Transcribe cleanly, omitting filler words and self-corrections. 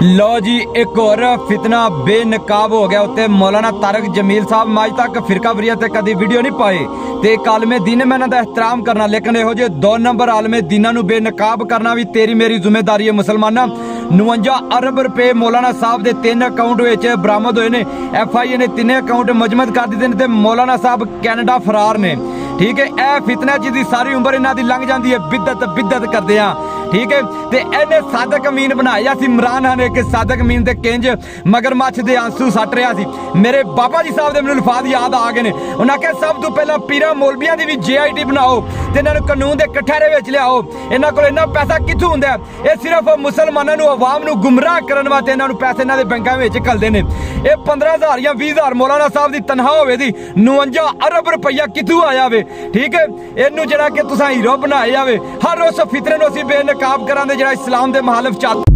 लो जी, एक और फितना बेनकाब हो गया उत्ते मौलाना तारक जमील साहब अज तक फिरका वरीयत कदी वीडियो नहीं पाए ते एक आलमे दीन मैं इन्हां दा एहतराम करना, लेकिन इहो जे 2 नंबर आलमे दीना नूं बेनकाब करना भी तेरी मेरी जिम्मेदारी है। मुसलमाना 59 अरब रुपए मौलाना साहब के 3 अकाउंट विच बरामद होए ने। FIA ने 3 अकाउंट मजमत कर दिते ने ते मौलाना साहब कैनेडा फरार ने। ठीक है, यह फितना जिहदी सारी उम्र इन्हां दी लंघ जाती है बिदत बिदत करदे आ। ठीक है, ते इहने सादक अमीन बनाया सी इमरान खान एक सादक अमीन ते किंज मगरमच्छ दे आंसू सट रहा सी। मेरे बाबा जी साहब दे मैनूं अल्फाज याद आ गए ने। उन्हां आख्या सब तो पहला पीरां मौलवियां दी भी JID बनाओ ते इन्हां नूं कानून दे कठहरे विच लियाओ। इन्हां कोल इन्ना पैसा कित्थों हुंदा है? ये सिर्फ मुसलमानां नूं अवाम नूं गुमराह करन वास्ते इन्हां नूं पैसे इन्हां दे बैंकां विच घल्लदे ने। ये 15,000 या 20,000 मौलाना साहब दी तनखा होवे दी 59 अरब रुपया कित्थों आया वे? ठीक है, इनू जरा कि तुसां हीरो बनाया जावे। हर उस फितरे नूं असीं बेनकाब करांदे जिहड़ा इस्लाम दे मुखालिफ चल